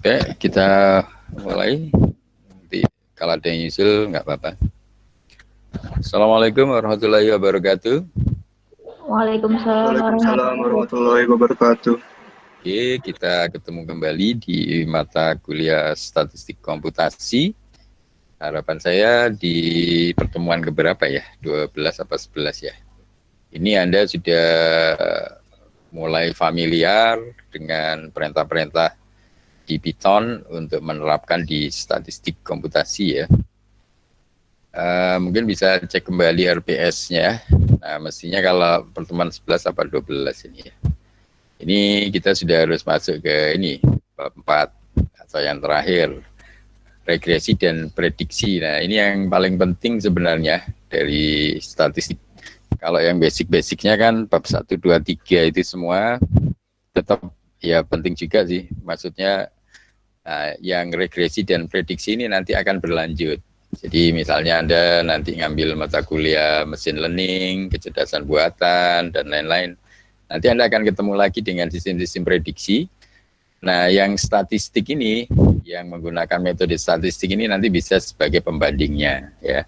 Oke, kita mulai. Nanti kalau ada yang nyusul nggak apa-apa. Assalamualaikum warahmatullahi wabarakatuh. Waalaikumsalam warahmatullahi wabarakatuh. Oke, kita ketemu kembali di mata kuliah statistik komputasi. Harapan saya di pertemuan keberapa ya? 12 apa 11 ya? Ini Anda sudah mulai familiar dengan perintah-perintah di Python untuk menerapkan di statistik komputasi ya. Mungkin bisa cek kembali RPS-nya. Nah, mestinya kalau pertemuan 11 apa 12 ini ya. Ini kita sudah harus masuk ke ini, bab 4 atau yang terakhir, regresi dan prediksi. Nah, ini yang paling penting sebenarnya dari statistik. Kalau yang basic-basicnya kan bab 1, 2, 3 itu semua tetap ya penting juga sih. Maksudnya yang regresi dan prediksi ini nanti akan berlanjut. Jadi misalnya Anda nanti ngambil mata kuliah mesin learning, kecerdasan buatan, dan lain-lain. Nanti Anda akan ketemu lagi dengan sistem-sistem prediksi. Nah, yang statistik ini, yang menggunakan metode statistik ini nanti bisa sebagai pembandingnya. Ya.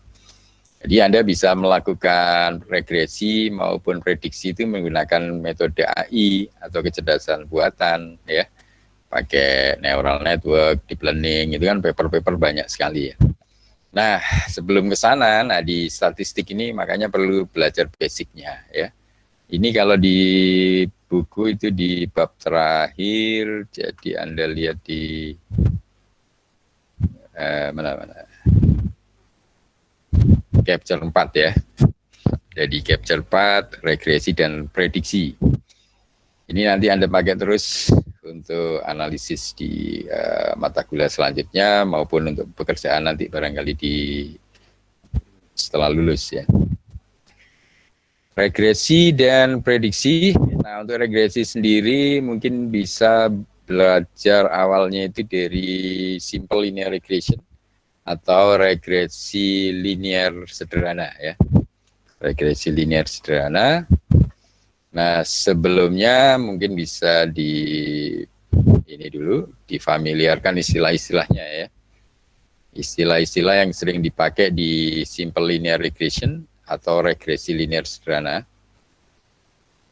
Jadi Anda bisa melakukan regresi maupun prediksi itu menggunakan metode AI atau kecerdasan buatan. Ya. Pakai neural network, deep learning, itu kan paper-paper banyak sekali ya. Nah, sebelum ke sana, nah di statistik ini makanya perlu belajar basicnya ya. Ini kalau di buku itu di bab terakhir, jadi Anda lihat di mana-mana. Capture 4 ya. Jadi capture 4, regresi dan prediksi. Ini nanti Anda pakai terus untuk analisis di mata kuliah selanjutnya maupun untuk pekerjaan nanti barangkali di setelah lulus ya. Regresi dan prediksi. Nah, untuk regresi sendiri mungkin bisa belajar awalnya itu dari simple linear regression atau regresi linear sederhana ya. Regresi linear sederhana. Nah, sebelumnya mungkin bisa ini dulu difamiliarkan istilah-istilahnya ya. Istilah-istilah yang sering dipakai di simple linear regression atau regresi linear sederhana.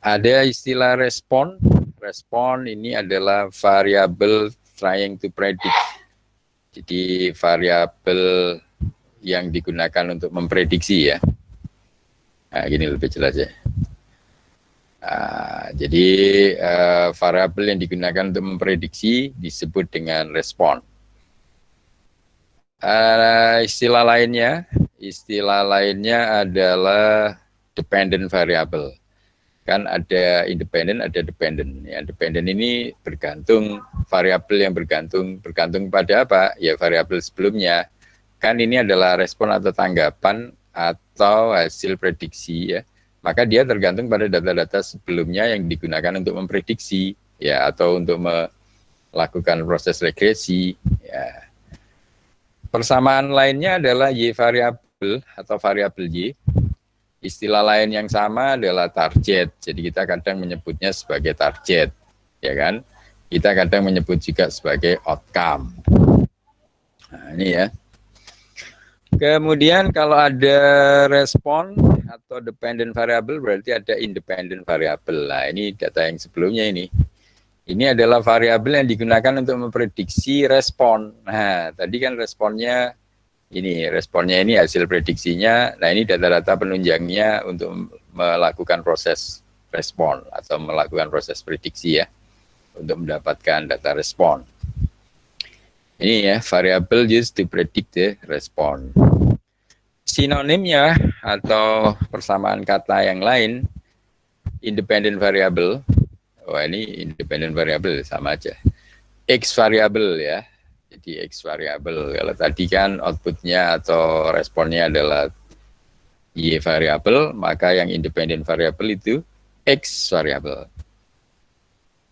Ada istilah respon. Respon ini adalah variable trying to predict. Jadi variabel yang digunakan untuk memprediksi ya. Nah, gini lebih jelas ya. Jadi variabel yang digunakan untuk memprediksi disebut dengan respon. Istilah lainnya adalah dependent variable. Kan ada independent, ada dependent. Ya, dependent ini bergantung, variabel yang bergantung pada apa? Ya variabel sebelumnya. Kan ini adalah respon atau tanggapan atau hasil prediksi ya. Maka dia tergantung pada data-data sebelumnya yang digunakan untuk memprediksi ya atau untuk melakukan proses regresi ya. Persamaan lainnya adalah Y variabel atau variabel Y. Istilah lain yang sama adalah target. Jadi kita kadang menyebutnya sebagai target, ya kan? Kita kadang menyebut juga sebagai outcome. Nah, ini ya. Kemudian kalau ada respon atau dependent variable berarti ada independent variable. Nah, ini data yang sebelumnya ini. Ini adalah variabel yang digunakan untuk memprediksi respon. Nah, tadi kan responnya ini hasil prediksinya. Nah, ini data-data penunjangnya untuk melakukan proses respon atau melakukan proses prediksi ya. Untuk mendapatkan data respon. Ini ya, variable used to predict the respon. Sinonimnya atau persamaan kata yang lain, independent variable. Wah, ini independent variable sama aja. X variable ya. Jadi X variable. Kalau tadi kan outputnya atau responnya adalah Y variable, maka yang independent variable itu X variable.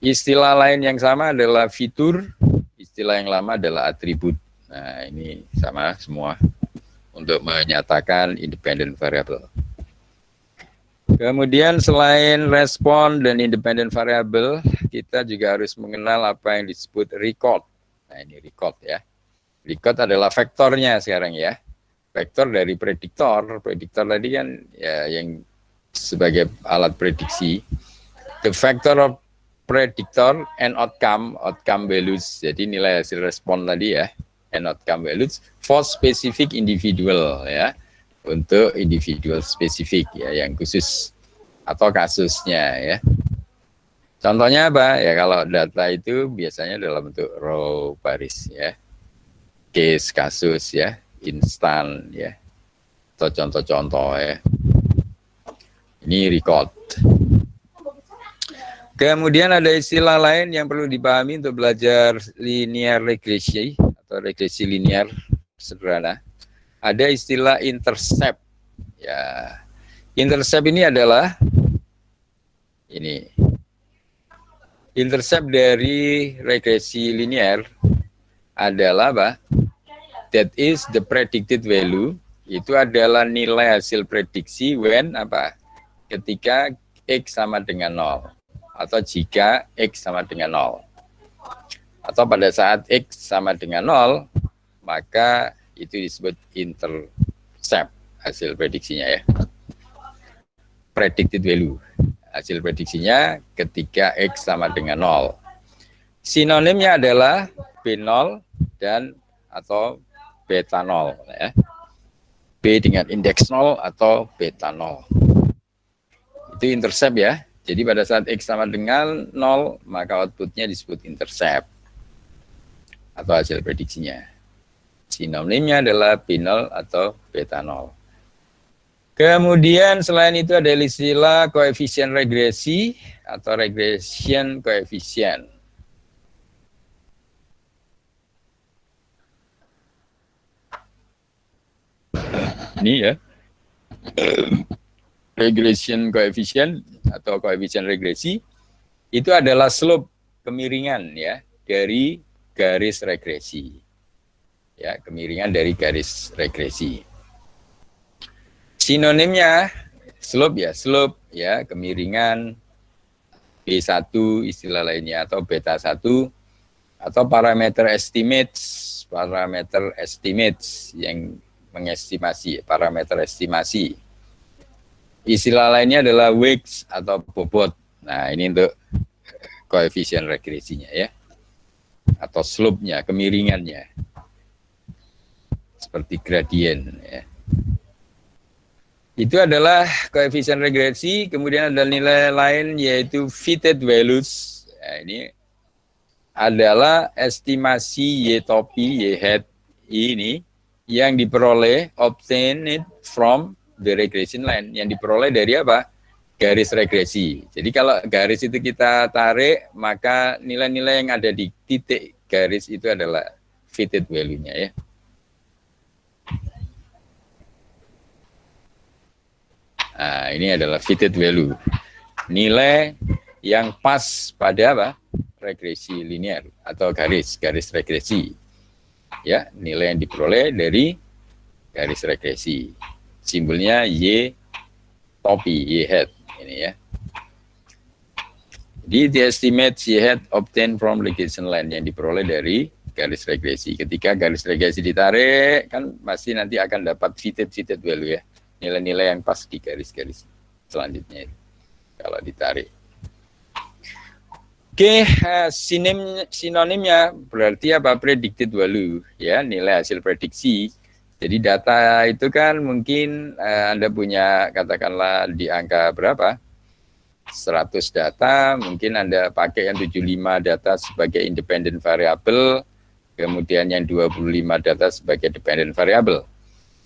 Istilah lain yang sama adalah fitur. Istilah yang lama adalah atribut. Nah, ini sama semua untuk menyatakan independent variable. Kemudian selain respon dan independent variable, kita juga harus mengenal apa yang disebut record. Nah, Nah, ini record ya. Record adalah vektornya sekarang ya. Vektor dari prediktor. Prediktor tadi kan ya yang sebagai alat prediksi. The vector of predictor and outcome values. Jadi nilai hasil respon tadi ya, and outcome values for specific individual ya, untuk individual spesifik ya, yang khusus atau kasusnya ya. Contohnya apa ya, kalau data itu biasanya dalam bentuk row baris ya, case kasus ya, instan ya, atau contoh-contoh ya. Ini record. Kemudian ada istilah lain yang perlu dipahami untuk belajar linear regresi atau regresi linear sederhana. Ada istilah intercept. Ya, intercept ini adalah ini. Intercept dari regresi linear adalah apa? That is the predicted value. Itu adalah nilai hasil prediksi when apa? Ketika X sama dengan 0. Atau jika X sama dengan 0. Atau pada saat X sama dengan 0, maka itu disebut intercept hasil prediksinya ya. Predicted value. Hasil prediksinya ketika X sama dengan 0. Sinonimnya adalah B0 dan atau beta 0 ya. B dengan indeks 0 atau beta 0. Itu intercept ya. Jadi pada saat X sama dengan 0, maka outputnya disebut intercept atau hasil prediksinya. Sinonimnya adalah B0 atau beta 0. Kemudian selain itu ada istilah koefisien regresi atau regression coefficient. Ini ya. Regression coefficient atau koefisien regresi itu adalah slope kemiringan ya dari garis regresi. Ya, kemiringan dari garis regresi. Sinonimnya slope ya, kemiringan B1 istilah lainnya atau beta 1 atau parameter estimates yang mengestimasi, parameter estimasi. Istilah lainnya adalah Wicks atau bobot. Nah, ini untuk koefisien regresinya ya. Atau slope-nya, kemiringannya. Seperti gradien ya. Itu adalah koefisien regresi, kemudian ada nilai lain yaitu fitted values. Nah, ini adalah estimasi Y topi, Y hat ini yang diperoleh obtained from the regression line, yang diperoleh dari apa? Garis regresi. Jadi kalau garis itu kita tarik, maka nilai-nilai yang ada di titik garis itu adalah fitted value-nya ya. Nah, ini adalah fitted value. Nilai yang pas pada apa? Regresi linear atau garis regresi. Ya, nilai yang diperoleh dari garis regresi. Simbolnya Y topi, Y hat ini ya. Jadi the estimate Y hat obtained from regression line yang diperoleh dari garis regresi. Ketika garis regresi ditarik, kan pasti nanti akan dapat fitted value ya. Nilai-nilai yang pas di garis-garis selanjutnya kalau ditarik. Oke, sinonimnya berarti apa? Predicted value ya, nilai hasil prediksi. Jadi data itu kan mungkin Anda punya katakanlah di angka berapa? 100 data, mungkin Anda pakai yang 75 data sebagai independent variable, kemudian yang 25 data sebagai dependent variable.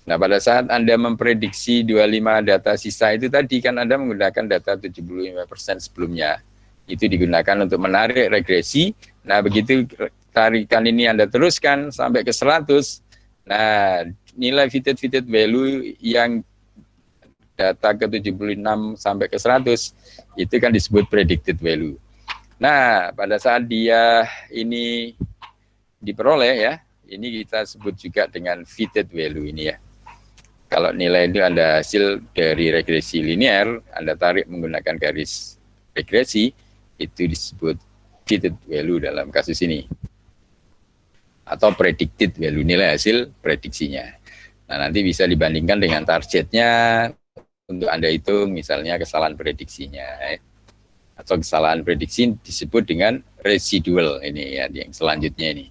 Nah, pada saat Anda memprediksi 25 data sisa itu tadi kan Anda menggunakan data 75% sebelumnya. Itu digunakan untuk menarik regresi. Nah, begitu tarikan ini Anda teruskan sampai ke 100. Nah, nilai fitted value yang data ke 76 sampai ke 100 itu kan disebut predicted value. Nah, pada saat dia ini diperoleh ya, ini kita sebut juga dengan fitted value ini ya. Kalau nilai itu Anda hasil dari regresi linear, Anda tarik menggunakan garis regresi, itu disebut fitted value dalam kasus ini. atau predicted value, nilai hasil prediksinya. Nah, nanti bisa dibandingkan dengan targetnya untuk Anda hitung misalnya kesalahan prediksinya. Atau kesalahan prediksi disebut dengan residual, ini ya yang selanjutnya ini.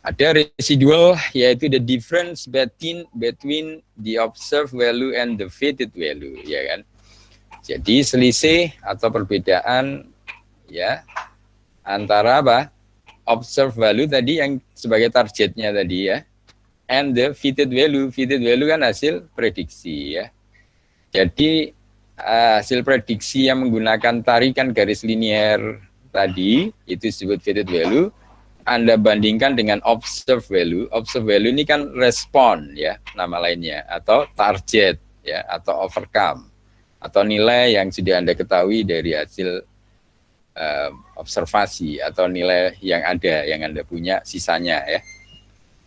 Ada residual, yaitu the difference between the observed value and the fitted value, ya kan. Jadi selisih atau perbedaan ya antara apa? Observed value tadi yang sebagai targetnya tadi ya, and the fitted value. Fitted value kan hasil prediksi ya. Jadi hasil prediksi yang menggunakan tarikan garis linier tadi itu disebut fitted value. Anda bandingkan dengan observed value. Observed value ini kan respon ya, nama lainnya, atau target ya, atau overcome, atau nilai yang sudah Anda ketahui dari hasil observasi, atau nilai yang ada, yang Anda punya sisanya ya.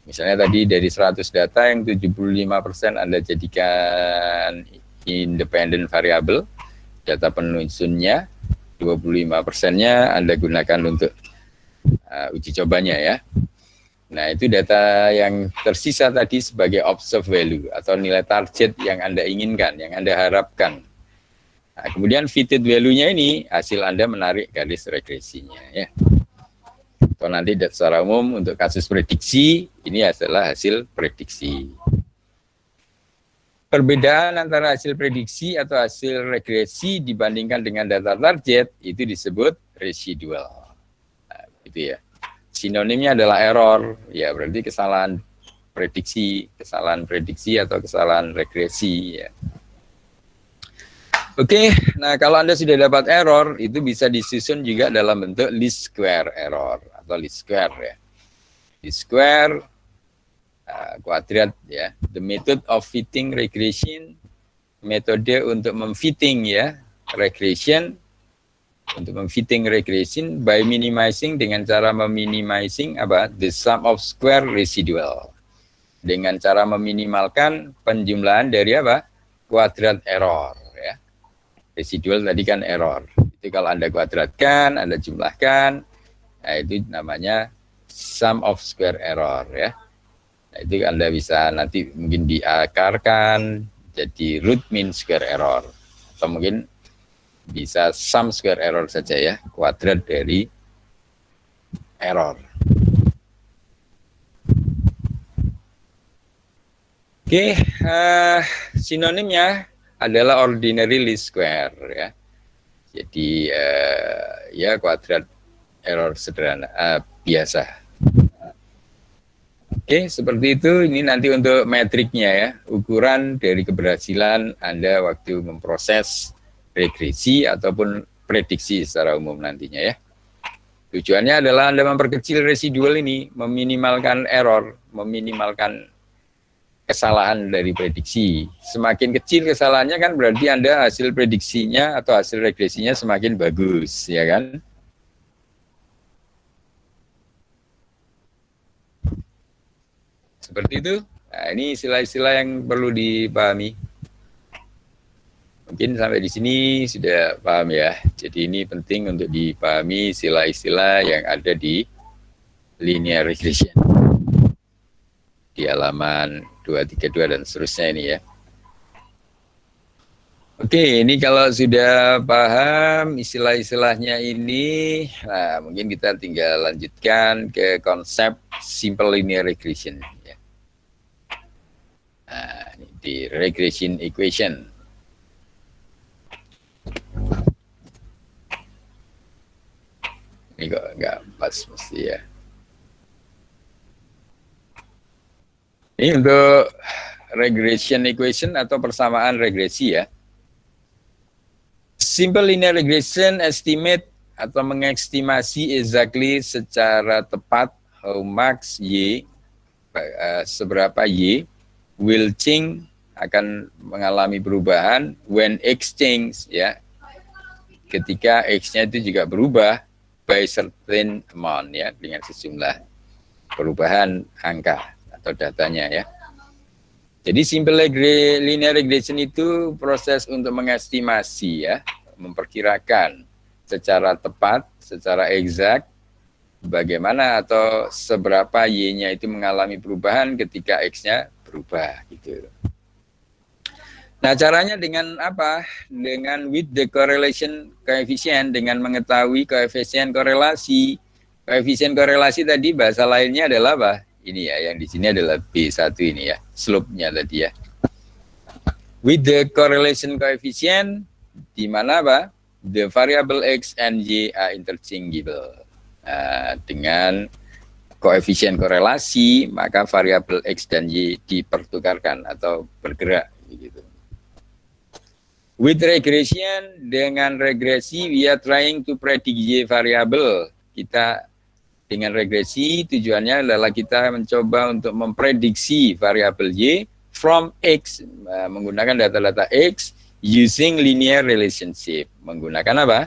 Misalnya tadi dari 100 data yang 75% Anda jadikan independent variable, data penyusunnya, 25%-nya Anda gunakan untuk uji cobanya ya. Nah, itu data yang tersisa tadi sebagai observed value atau nilai target yang Anda inginkan, yang Anda harapkan. Nah, kemudian fitted value-nya ini hasil Anda menarik garis regresinya ya. Atau nanti secara umum untuk kasus prediksi, ini adalah hasil prediksi. Perbedaan antara hasil prediksi atau hasil regresi dibandingkan dengan data target itu disebut residual. Gitu ya. Sinonimnya adalah error, ya berarti kesalahan prediksi atau kesalahan regresi ya. Oke, nah kalau Anda sudah dapat error, itu bisa disusun juga dalam bentuk least square error atau least square ya. Least square kuadrat ya. The method of fitting regression, metode untuk memfitting ya regression, untuk memfitting regression by minimizing, dengan cara meminimizing apa? The sum of square residual. Dengan cara meminimalkan penjumlahan dari apa? Kuadrat error ya. Residual tadi kan error. Itu kalau Anda kuadratkan, Anda jumlahkan, nah itu namanya sum of square error ya. Nah, itu Anda bisa nanti mungkin diakarkan jadi root mean square error, atau mungkin bisa sum square error saja ya, kuadrat dari error. Oke, sinonimnya adalah ordinary least square ya. Jadi ya kuadrat error sederhana biasa. Oke, seperti itu. Ini nanti untuk metriknya ya, ukuran dari keberhasilan Anda waktu memproses regresi ataupun prediksi secara umum nantinya ya. Tujuannya adalah Anda memperkecil residual ini, meminimalkan error, meminimalkan kesalahan dari prediksi. Semakin kecil kesalahannya kan berarti Anda hasil prediksinya atau hasil regresinya semakin bagus, ya kan? Seperti itu. Nah, ini istilah-istilah yang perlu dipahami. Mungkin sampai di sini sudah paham ya. Jadi ini penting untuk dipahami istilah-istilah yang ada di linear regression. Di halaman 232 dan seterusnya ini ya. Oke, ini kalau sudah paham istilah-istilahnya ini, nah mungkin kita tinggal lanjutkan ke konsep simple linear regression. Ya. Nah, ini di regression equation. Ini kok nggak pas mesti ya. Ini untuk regression equation atau persamaan regresi ya. Simple linear regression estimate atau mengestimasi exactly secara tepat how much Y, seberapa Y will change, akan mengalami perubahan when X change ya. Ketika X-nya itu juga berubah by certain amount ya, dengan sejumlah perubahan angka atau datanya ya. Jadi simple linear regression itu proses untuk mengestimasi ya, memperkirakan secara tepat, secara exact bagaimana atau seberapa Y-nya itu mengalami perubahan ketika X-nya berubah gitu. Nah, caranya dengan apa? Dengan with the correlation coefficient, dengan mengetahui koefisien korelasi. Koefisien korelasi tadi bahasa lainnya adalah apa? Ini ya, yang di sini adalah B1 ini ya, slope-nya tadi ya. With the correlation coefficient, di mana apa? The variable X and Y are interchangeable. Dengan koefisien korelasi, maka variabel X dan Y dipertukarkan atau bergerak gitu. With regression, dengan regresi, we are trying to predict Y variable. Kita dengan regresi tujuannya adalah kita mencoba untuk memprediksi variabel Y from X, menggunakan data-data X using linear relationship. Menggunakan apa?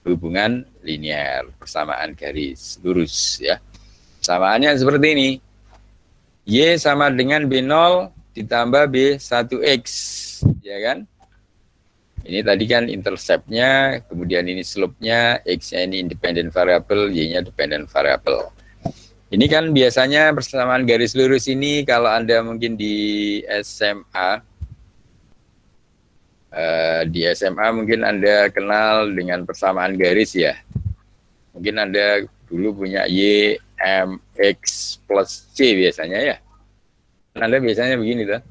Hubungan linear, persamaan garis lurus ya. Samaannya seperti ini. Y sama dengan B0 ditambah B1X, ya kan? Ini tadi kan intercept-nya, kemudian ini slope-nya, X-nya ini independent variable, Y-nya dependent variable. Ini kan biasanya persamaan garis lurus ini kalau Anda mungkin di SMA, mungkin Anda kenal dengan persamaan garis ya. Mungkin Anda dulu punya Y, M, X plus C biasanya ya. Anda biasanya begini tuh.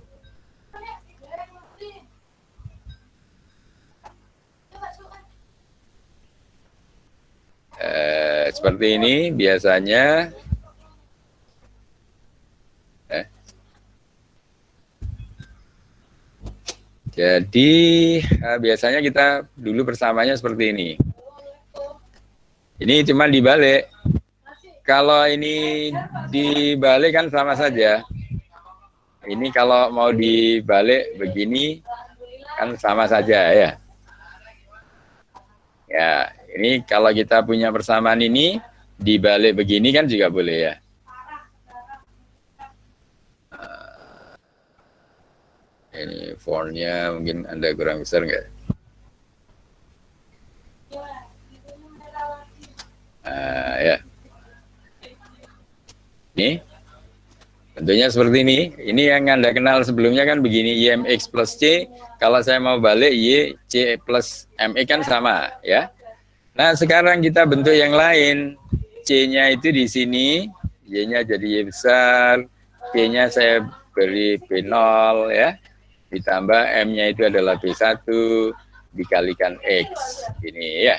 Seperti ini biasanya jadi biasanya kita dulu persamanya seperti ini. Ini cuma dibalik. Kalau ini dibalik kan sama saja. Ini kalau mau dibalik begini kan sama saja ya. Ya, ini kalau kita punya persamaan ini dibalik begini kan juga boleh ya. Ini fontnya mungkin Anda kurang besar enggak? Ya. Ini tentunya seperti ini. Ini yang Anda kenal sebelumnya kan begini, YMX plus C. Kalau saya mau balik Y, C plus MX kan sama ya. Nah sekarang kita bentuk yang lain. C-nya itu di sini, Y-nya jadi Y besar, C-nya saya beri B0 ya. Ditambah M-nya itu adalah B1 dikalikan X. Ini ya.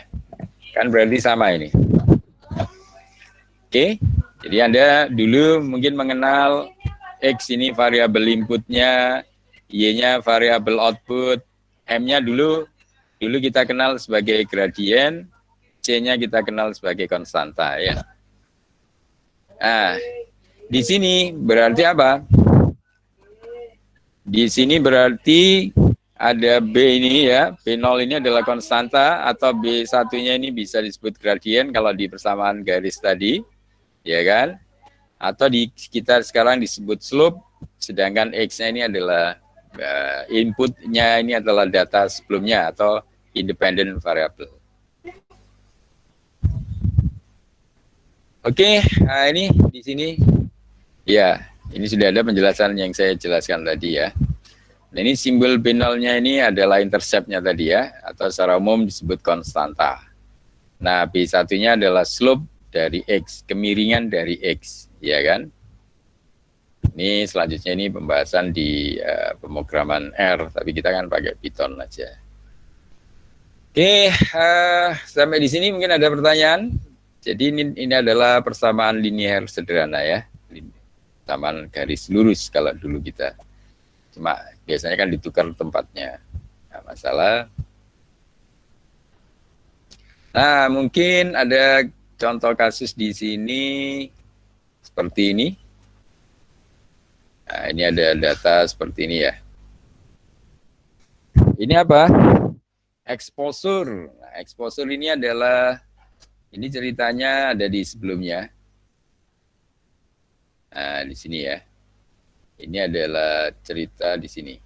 Kan berarti sama ini. Oke. Jadi Anda dulu mungkin mengenal X ini variabel inputnya, Y-nya variabel output, M-nya dulu kita kenal sebagai gradien, C-nya kita kenal sebagai konstanta ya. Nah, di sini berarti apa? Di sini berarti ada B ini ya, B0 ini adalah konstanta atau B1-nya ini bisa disebut gradien kalau di persamaan garis tadi, ya kan? Atau di kita sekarang disebut slope, sedangkan X-nya ini adalah inputnya ini adalah data sebelumnya atau independent variable. Oke, nah ini di sini ya, ini sudah ada penjelasan yang saya jelaskan tadi ya. Nah, ini simbol B0-nya ini adalah intercept-nya tadi ya, atau secara umum disebut konstanta. Nah, B1-nya adalah slope dari X, kemiringan dari X, ya kan? Ini selanjutnya ini pembahasan di pemrograman R, tapi kita kan pakai Python aja. Oke, sampai di sini mungkin ada pertanyaan. Jadi ini adalah persamaan linear sederhana ya, persamaan garis lurus kalau dulu kita. Cuma biasanya kan ditukar tempatnya. Nggak masalah. Nah, mungkin ada contoh kasus di sini seperti ini. Nah, ini ada data seperti ini ya. Ini apa? Exposure. Nah, exposure ini adalah, ini ceritanya ada di sebelumnya. Nah, di sini ya. Ini adalah cerita di sini.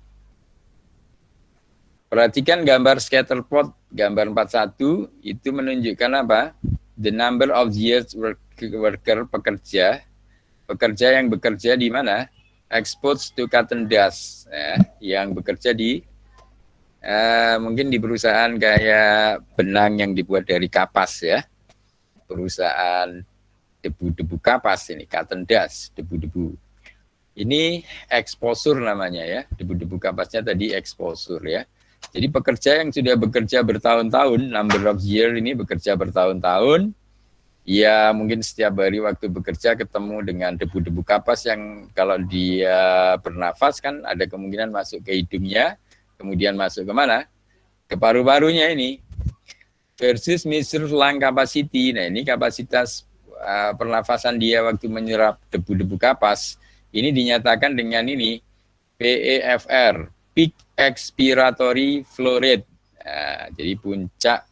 Perhatikan gambar scatter plot, gambar 41, itu menunjukkan apa? The number of years were worker, pekerja yang bekerja di mana? Exposed to cotton dust, ya, yang bekerja di mungkin di perusahaan kayak benang yang dibuat dari kapas ya, perusahaan debu-debu kapas ini, cotton dust, debu-debu. Ini exposure namanya ya, debu-debu kapasnya tadi exposure ya. Jadi pekerja yang sudah bekerja bertahun-tahun, number of year ini bekerja bertahun-tahun, ya mungkin setiap hari waktu bekerja ketemu dengan debu-debu kapas yang kalau dia bernafas kan ada kemungkinan masuk ke hidungnya, kemudian masuk ke mana? Ke paru-parunya ini. Versus measure lung capacity. Nah ini kapasitas pernafasan dia waktu menyerap debu-debu kapas. Ini dinyatakan dengan ini, PEFR, Peak Expiratory Flow Rate. Nah, jadi puncak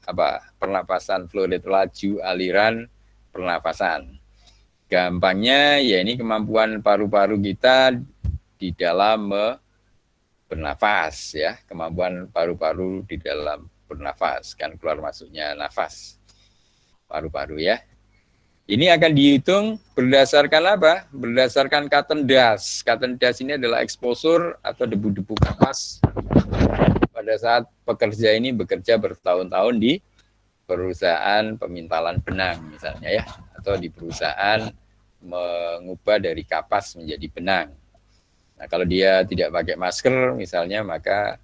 pernafasan flow rate, laju aliran pernafasan. Gampangnya ya ini kemampuan paru-paru kita di dalam bernafas ya, kemampuan paru-paru di dalam bernafas, kan keluar masuknya nafas paru-paru ya. Ini akan dihitung berdasarkan apa? Berdasarkan cotton dust. Cotton dust ini adalah exposure atau debu-debu kapas pada saat pekerja ini bekerja bertahun-tahun di perusahaan pemintalan benang misalnya ya, atau di perusahaan mengubah dari kapas menjadi benang. Nah, kalau dia tidak pakai masker misalnya, maka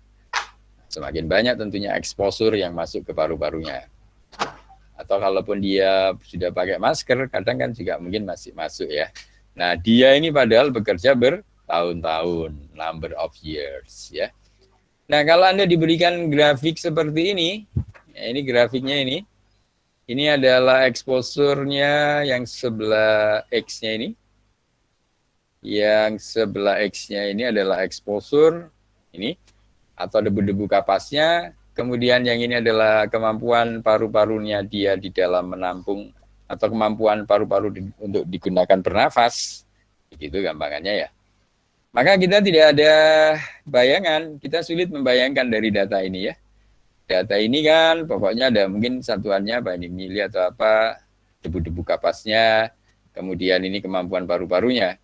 semakin banyak tentunya exposure yang masuk ke paru-parunya. Atau kalaupun dia sudah pakai masker, kadang kan juga mungkin masih masuk ya. Nah, dia ini padahal bekerja bertahun-tahun, number of years ya. Nah, kalau Anda diberikan grafik seperti ini, ya ini grafiknya ini adalah exposure-nya yang sebelah X-nya ini. Yang sebelah X-nya ini adalah exposure ini atau debu-debu kapasnya, kemudian yang ini adalah kemampuan paru-parunya dia di dalam menampung atau kemampuan paru-paru untuk digunakan bernafas, begitu gampangannya ya. Maka kita tidak ada bayangan, kita sulit membayangkan dari data ini ya. Data ini kan pokoknya ada mungkin satuannya apa ini, mili atau apa, debu-debu kapasnya, kemudian ini kemampuan paru-parunya.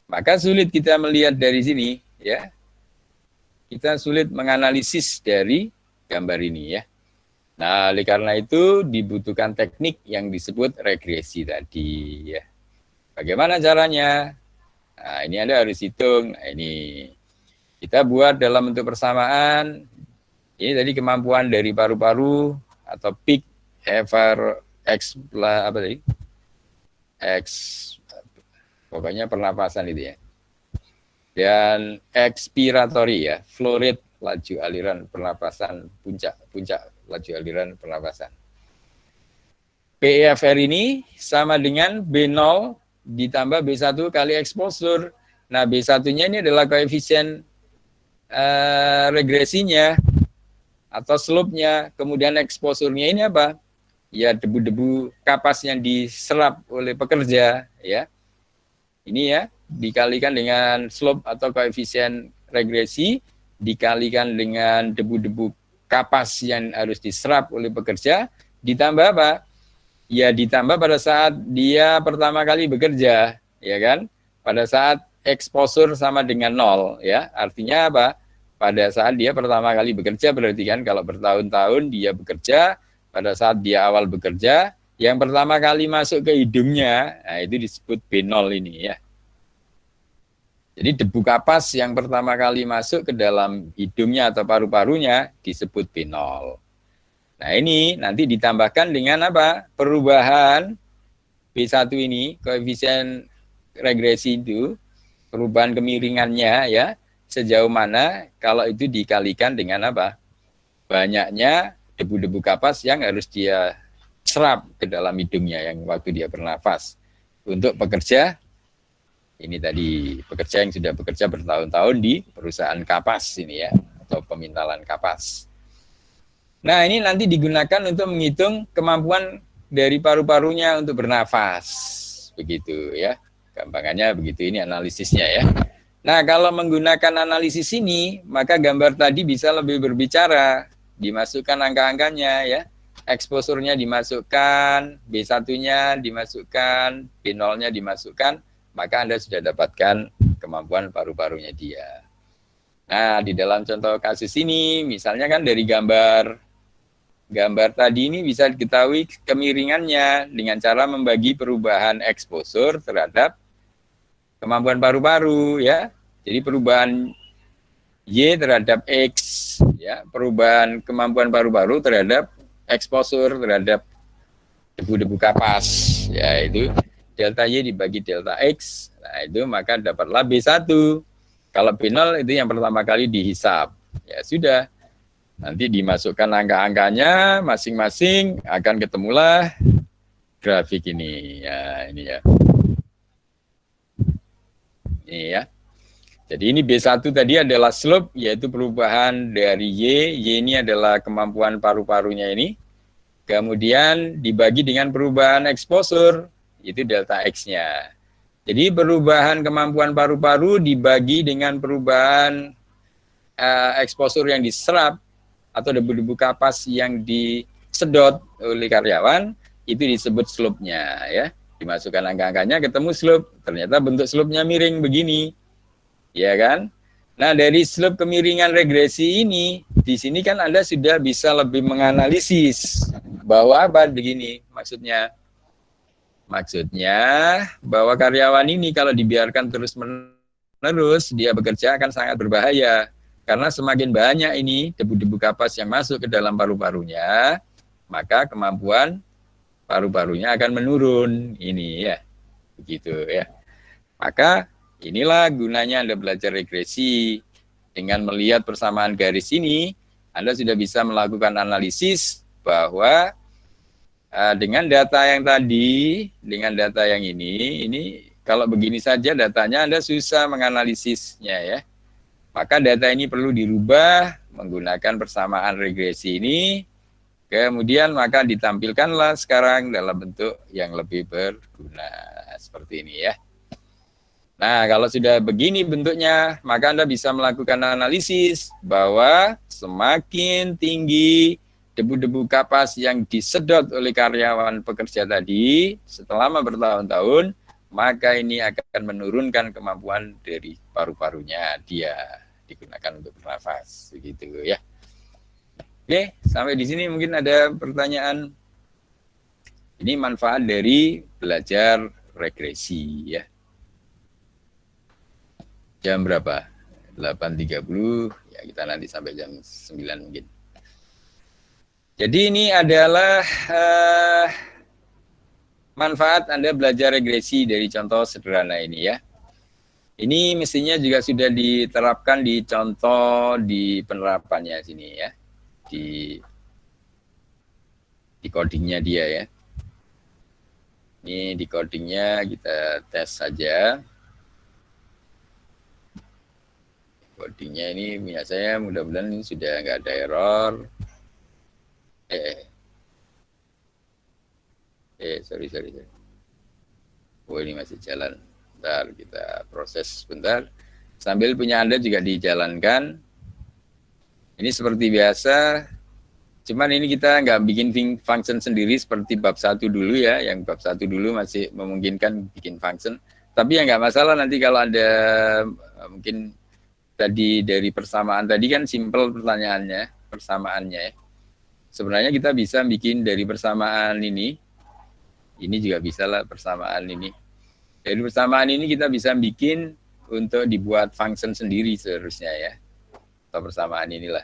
Maka sulit kita melihat dari sini, ya. Kita sulit menganalisis dari gambar ini, ya. Nah, oleh karena itu dibutuhkan teknik yang disebut regresi tadi, ya. Bagaimana caranya? Nah, ini Anda harus hitung. Nah, ini kita buat dalam bentuk persamaan. Ini tadi kemampuan dari paru-paru atau peak pokoknya pernapasan itu ya. Dan expiratory ya, flow rate, laju aliran pernapasan, puncak laju aliran pernapasan. PEFR ini sama dengan B0 ditambah B1 kali exposure. Nah, B1-nya ini adalah koefisien regresinya atau slope-nya. Kemudian exposure-nya ini apa? Ya, debu-debu kapas yang diserap oleh pekerja ya. Ini ya, dikalikan dengan slope atau koefisien regresi, dikalikan dengan debu-debu kapas yang harus diserap oleh pekerja, ditambah apa? Ya ditambah pada saat dia pertama kali bekerja, ya kan? Pada saat exposure sama dengan 0, ya. Artinya apa? Pada saat dia pertama kali bekerja, berarti kan kalau bertahun-tahun dia bekerja, pada saat dia awal bekerja, yang pertama kali masuk ke hidungnya, nah itu disebut B0 ini ya. Jadi debu kapas yang pertama kali masuk ke dalam hidungnya atau paru-parunya disebut B0. Nah ini nanti ditambahkan dengan apa? Perubahan B1 ini, koefisien regresi itu, perubahan kemiringannya ya, sejauh mana kalau itu dikalikan dengan apa? Banyaknya debu-debu kapas yang harus dia serap ke dalam hidungnya yang waktu dia bernafas. Untuk pekerja, ini tadi pekerja yang sudah bekerja bertahun-tahun di perusahaan kapas ini ya, atau pemintalan kapas. Nah ini nanti digunakan untuk menghitung kemampuan dari paru-parunya untuk bernafas. Begitu ya, gampangannya begitu, ini analisisnya ya. Nah kalau menggunakan analisis ini, maka gambar tadi bisa lebih berbicara, dimasukkan angka-angkanya ya. exposure-nya dimasukkan, B1-nya dimasukkan, B0-nya dimasukkan, maka Anda sudah dapatkan kemampuan paru-parunya dia. Nah, di dalam contoh kasus ini, misalnya kan dari gambar tadi ini bisa diketahui kemiringannya dengan cara membagi perubahan exposure terhadap kemampuan paru-paru, ya. Jadi perubahan Y terhadap X, ya, perubahan kemampuan paru-paru terhadap exposure terhadap debu-debu kapas, ya, itu delta Y dibagi delta X, nah itu maka dapatlah B1. Kalau B0 itu yang pertama kali dihisap, ya sudah, nanti dimasukkan angka-angkanya masing-masing, akan ketemulah grafik ini, ya, ini ya. Ini ya. Jadi ini B1 tadi adalah slope, yaitu perubahan dari Y. Y ini adalah kemampuan paru-parunya ini. Kemudian dibagi dengan perubahan exposure, itu delta X-nya. Jadi perubahan kemampuan paru-paru dibagi dengan perubahan exposure yang diserap atau debu-debu kapas yang disedot oleh karyawan, itu disebut slope-nya, ya. Dimasukkan angka-angkanya, ketemu slope. Ternyata bentuk slope-nya miring begini. Ya kan? Nah, dari slope kemiringan regresi ini, di sini kan Anda sudah bisa lebih menganalisis bahwa apa begini maksudnya. Maksudnya bahwa karyawan ini kalau dibiarkan terus-menerus, dia bekerja akan sangat berbahaya. Karena semakin banyak ini debu-debu kapas yang masuk ke dalam paru-parunya, maka kemampuan paru-parunya akan menurun. Ini ya, begitu ya. Maka inilah gunanya Anda belajar regresi. Dengan melihat persamaan garis ini, Anda sudah bisa melakukan analisis bahwa dengan data yang tadi, dengan data yang ini kalau begini saja datanya Anda susah menganalisisnya, ya. Maka data ini perlu dirubah menggunakan persamaan regresi ini, kemudian maka ditampilkanlah sekarang dalam bentuk yang lebih berguna seperti ini, ya. Nah, kalau sudah begini bentuknya, maka Anda bisa melakukan analisis bahwa semakin tinggi debu-debu kapas yang disedot oleh karyawan pekerja tadi selama bertahun-tahun, maka ini akan menurunkan kemampuan dari paru-parunya dia digunakan untuk bernafas, begitu ya. Oke, sampai di sini mungkin ada pertanyaan. Ini manfaat dari belajar regresi, ya. Jam berapa? 8.30, ya kita nanti sampai jam 9 mungkin. Jadi ini adalah manfaat Anda belajar regresi dari contoh sederhana ini, ya. Ini mestinya juga sudah diterapkan di contoh di penerapannya sini, ya. Di codingnya dia, ya. Ini di codingnya kita tes saja. Codingnya ini punya saya, mudah-mudahan ini sudah nggak ada error. Sorry. Oh, ini masih jalan. Bentar, kita proses sebentar. Sambil punya Anda juga dijalankan. Ini seperti biasa. Cuman ini kita nggak bikin function sendiri seperti bab 1 dulu, ya. Yang bab 1 dulu masih memungkinkan bikin function. Tapi ya nggak masalah nanti kalau ada mungkin tadi dari persamaan tadi kan simple persamaannya, ya. Sebenarnya kita bisa bikin dari persamaan ini juga bisa lah persamaan ini. Dari persamaan ini kita bisa bikin untuk dibuat function sendiri seharusnya, ya. Atau persamaan inilah.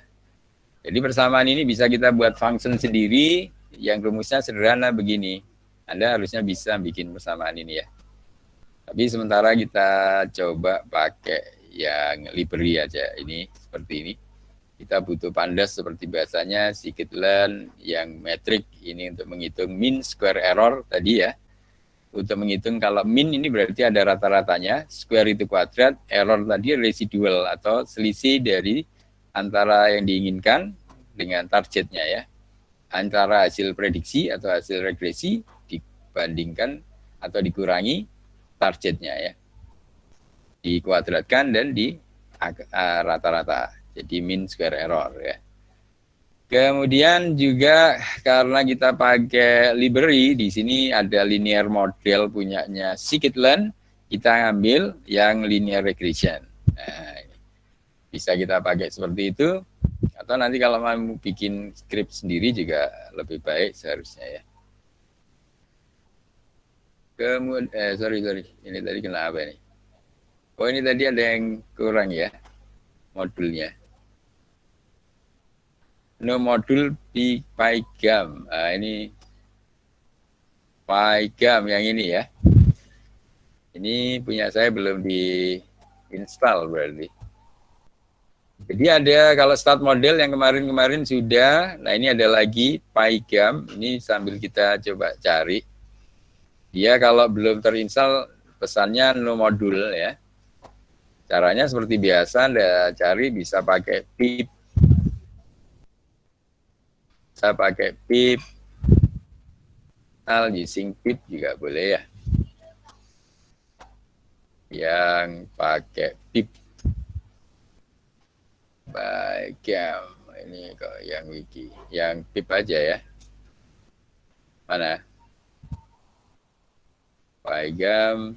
Jadi persamaan ini bisa kita buat function sendiri yang rumusnya sederhana begini. Anda harusnya bisa bikin persamaan ini, ya. Tapi sementara kita coba pakai yang library aja, ini seperti ini. Kita butuh pandas seperti biasanya, scikit-learn yang metrik ini untuk menghitung mean square error tadi, ya. Untuk menghitung kalau mean ini berarti ada rata-ratanya, square itu kuadrat, error tadi residual atau selisih dari antara yang diinginkan dengan targetnya, ya. Antara hasil prediksi atau hasil regresi dibandingkan atau dikurangi targetnya, ya. Dikuadratkan dan di rata-rata. Jadi mean square error, ya. Kemudian juga karena kita pakai library, di sini ada linear model punyanya scikit-learn, kita ambil yang linear regression. Nah, bisa kita pakai seperti itu, atau nanti kalau mau bikin script sendiri juga lebih baik seharusnya ya. Kemudian, sorry, ini tadi kena apa ini? Oh, ini tadi ada yang kurang ya, modulnya. No modul di Pygam. Nah, ini Pygam yang ini ya. Ini punya saya belum di install berarti. Jadi ada kalau start model yang kemarin-kemarin sudah. Nah ini ada lagi Pygam. Ini sambil kita coba cari. Dia kalau belum terinstall pesannya no modul ya. Caranya seperti biasa, Anda cari bisa pakai pip. Bisa pakai pip. Using pip juga boleh ya. Yang pakai pip. Pygam. Ini kok yang wiki. Yang pip aja ya. Mana? Pygam.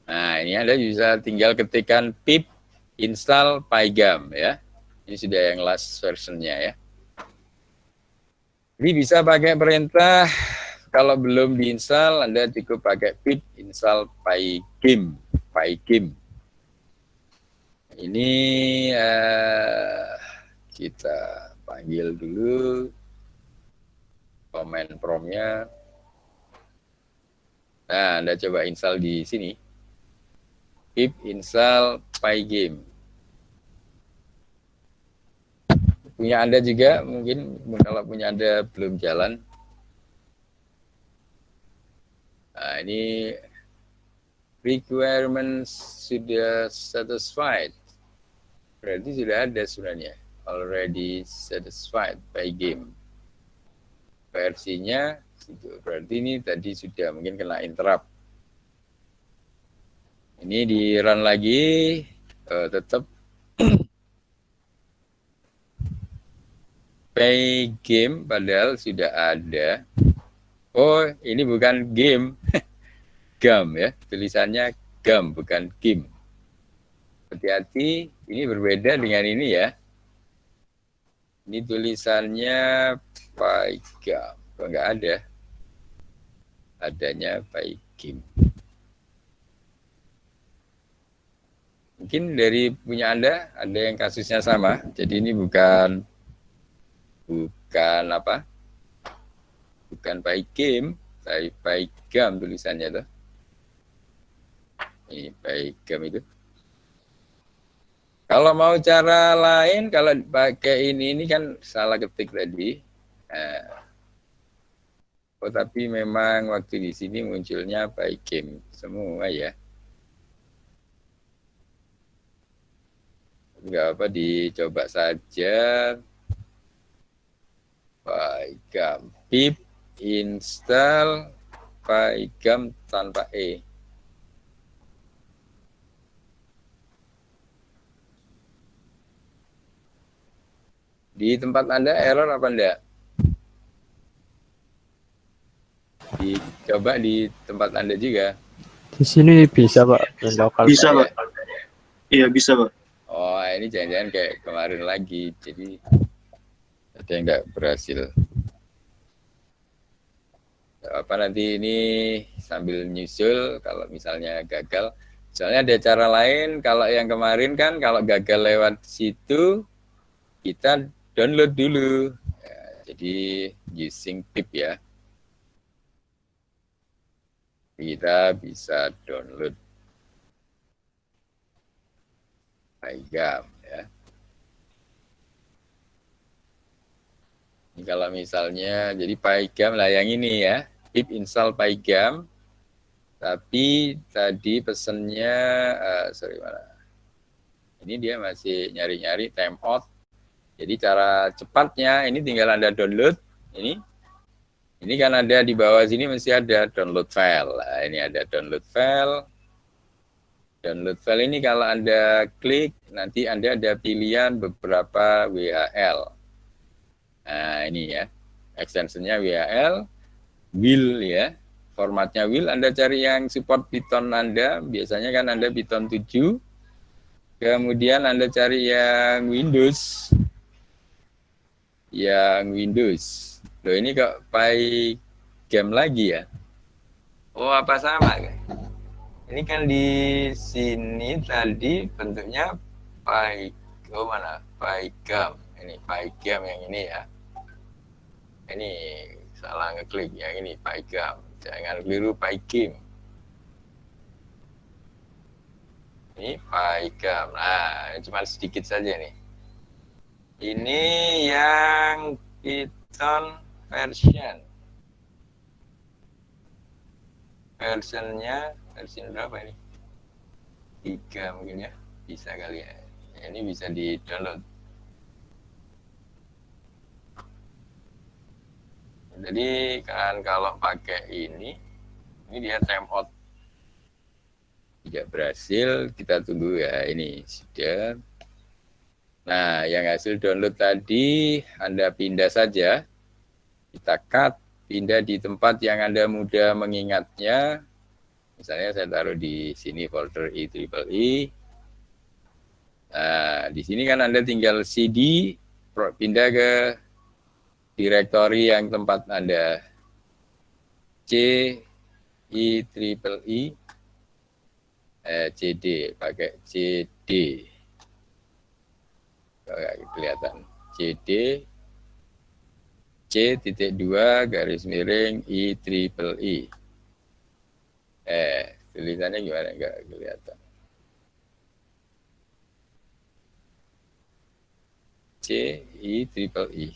Nah, ini Anda bisa tinggal ketikkan pip install Pygam ya. Ini sudah yang last versionnya ya. Jadi bisa pakai perintah, kalau belum diinstal Anda cukup pakai pip install Pygim. Ini kita panggil dulu command prompt-nya. Nah, Anda coba install di sini. Pip install Pygim. Punya Anda juga mungkin kalau punya Anda belum jalan. Nah, ini requirements sudah satisfied. Berarti sudah ada sebenarnya. Already satisfied Pygim. Versinya itu berarti ini tadi sudah mungkin kena interrupt. Ini di run lagi, tetap Pygim padahal sudah ada. Oh, ini bukan game, gam ya, tulisannya gam bukan game. Hati-hati, ini berbeda dengan ini ya. Ini tulisannya Pygam, kok nggak ada? Adanya Pygim. Mungkin dari punya Anda ada yang kasusnya sama. Jadi ini bukan apa? Bukan Pygim, tapi Pygam tulisannya tuh. Ini Pygam itu. Kalau mau cara lain, kalau pakai ini kan salah ketik tadi. Oh tapi memang waktu di sini munculnya Pygim semua ya. Enggak apa, dicoba saja. Pygam pip install Pygam tanpa e. Di tempat Anda error apa enggak? Dicoba di tempat Anda juga. Di sini bisa Pak, lokal. Bisa Pak. Iya bisa Pak. Oh ini jangan-jangan kayak kemarin lagi, jadi ada yang nggak berhasil. Apa nanti ini sambil nyusul kalau misalnya gagal. Soalnya ada cara lain, kalau yang kemarin kan kalau gagal lewat situ kita download dulu. Ya, jadi using pip ya. Kita bisa download Pygam ya. Ini kalau misalnya jadi Pygam lah yang ini ya, pip install Pygam. Tapi tadi pesennya sorry mana? Ini dia masih nyari-nyari timeout. Jadi cara cepatnya ini tinggal Anda download ini. Ini kan ada di bawah sini masih ada download file. Nah, ini ada download file. Download file ini kalau Anda klik, nanti Anda ada pilihan beberapa WHL. Nah, ini ya. Extensionnya WHL, will ya. Formatnya will, Anda cari yang support Python Anda. Biasanya kan Anda Python 7. Kemudian Anda cari yang Windows. Yang Windows. Loh, ini kok Pygame lagi ya? Oh, apa sama? Ini kan di sini tadi bentuknya oh mana? Pygame. Ini Pygame yang ini ya. Ini salah ngeklik yang ini Pygame. Jangan keliru Pygame. Ini Pygame. Nah, ini cuma sedikit saja nih. Ini yang Python version. Versionnya versi berapa ini? 3 mungkin ya. Bisa kali ya. Ini bisa di-download. Jadi kan kalau pakai ini dia timeout. Tidak berhasil, kita tunggu ya. Ini sudah. Nah, yang hasil download tadi Anda pindah saja. Kita cut, pindah di tempat yang Anda mudah mengingatnya. Misalnya saya taruh di sini folder IEEE. Nah, di sini kan Anda tinggal CD, pindah ke direktori yang tempat Anda. IEEE, CD, pakai CD. Kelihatan CD C.2 garis miring IEEE. Tulisannya gimana? Enggak kelihatan. C.IEEE.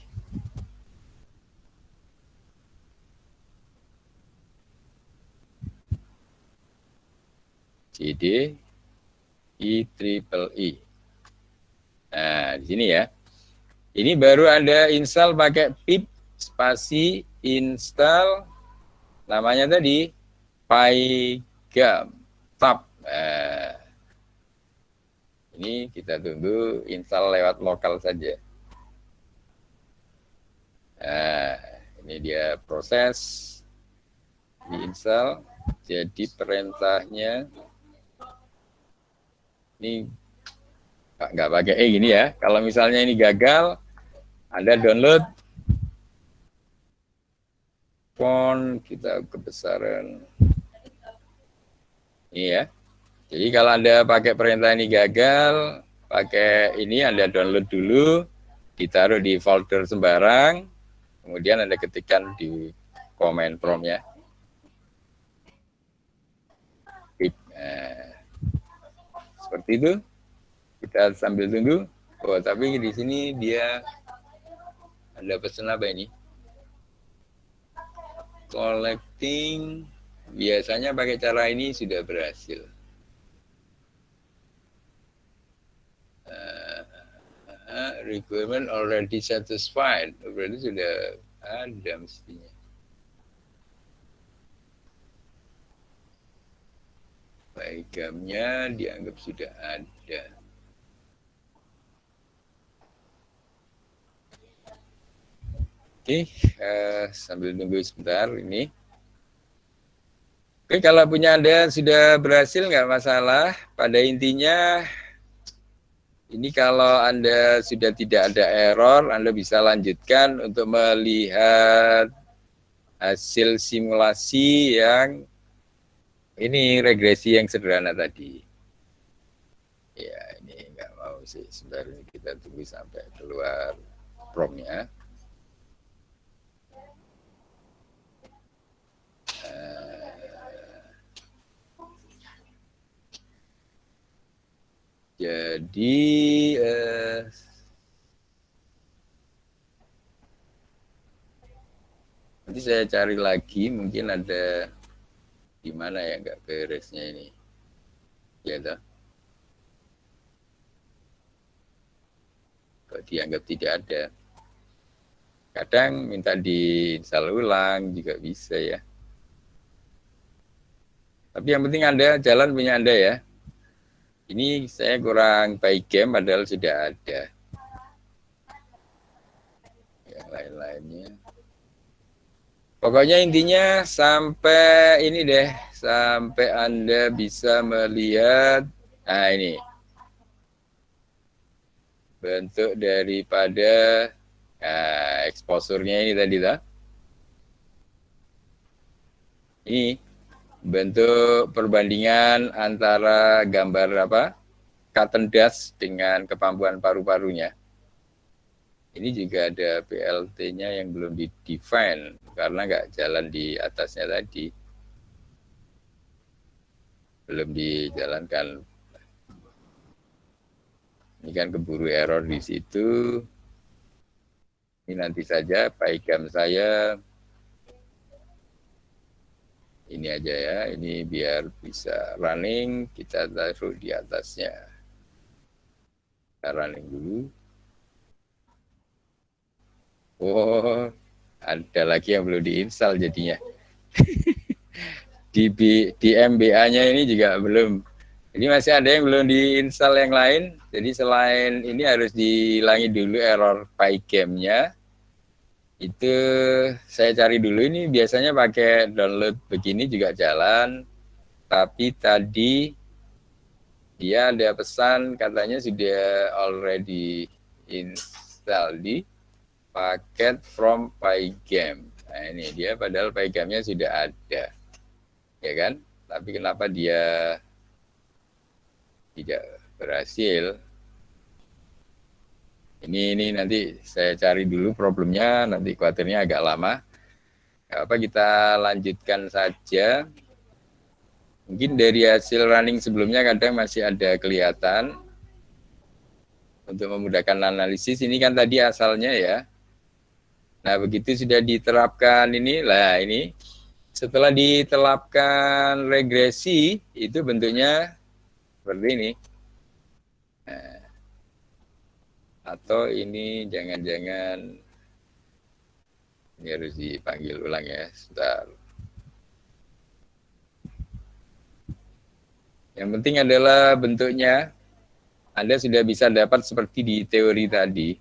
CD IEEE. Nah, di sini ya. Ini baru Anda install pakai pip spasi install, namanya tadi Pygame tab. Nah, ini kita tunggu install lewat lokal saja. Nah, ini dia proses diinstal. Jadi perintahnya ini nggak pakai gini ya. Kalau misalnya ini gagal, Anda download font, kita kebesaran ini ya. Jadi kalau Anda pakai perintah ini gagal, pakai ini Anda download dulu, ditaruh di folder sembarang, kemudian Anda ketikkan di command prompt ya. Nah, seperti itu. Kita sambil tunggu. Oh, tapi di sini dia ada pesan apa ini? Collecting. Biasanya pakai cara ini sudah berhasil. Requirement already satisfied. Berarti sudah ada mestinya. Pygamenya dianggap sudah ada. Oke, sambil nunggu sebentar ini. Oke, kalau punya Anda sudah berhasil nggak masalah. Pada intinya, ini kalau Anda sudah tidak ada error, Anda bisa lanjutkan untuk melihat hasil simulasi yang ini regresi yang sederhana tadi. Ya, ini nggak mau sih. Sebentar ini kita tunggu sampai keluar prompt-nya. Jadi nanti saya cari lagi, mungkin ada di mana ya nggak beresnya ini. Ya toh. Kok dianggap tidak ada. Kadang minta diinstal ulang juga bisa ya. Tapi yang penting Anda jalan punya Anda ya. Ini saya kurang PyCam padahal sudah ada. Yang lain-lainnya. Pokoknya intinya sampai ini deh, sampai Anda bisa melihat, nah ini, bentuk daripada exposure-nya ini tadi lah. Ini bentuk perbandingan antara gambar cotton dust dengan kemampuan paru-parunya. Ini juga ada PLT-nya yang belum di-define karena nggak jalan di atasnya tadi. Belum dijalankan. Ini kan keburu error di situ. Ini nanti saja PyCam saya. Ini aja ya, ini biar bisa running, kita taruh di atasnya. Kita running dulu. Oh, ada lagi yang belum diinstal jadinya. di MBA-nya ini juga belum. Jadi masih ada yang belum diinstal yang lain. Jadi selain ini harus dihilangi dulu error PyCam-nya. Itu saya cari dulu, ini biasanya pakai download begini juga jalan, tapi tadi dia ada pesan katanya sudah already install di paket from PyCam. Nah ini dia, padahal PyCam-nya sudah ada, ya kan? Tapi kenapa dia tidak berhasil? Ini nanti saya cari dulu problemnya, nanti khawatirnya agak lama. Gak apa, kita lanjutkan saja. Mungkin dari hasil running sebelumnya kadang masih ada kelihatan. Untuk memudahkan analisis, ini kan tadi asalnya ya. Nah begitu sudah diterapkan ini, lah ini. Setelah diterapkan regresi, itu bentuknya seperti ini. Nah, atau ini jangan-jangan ini harus dipanggil ulang ya, sebentar. Yang penting adalah bentuknya Anda sudah bisa dapat seperti di teori tadi.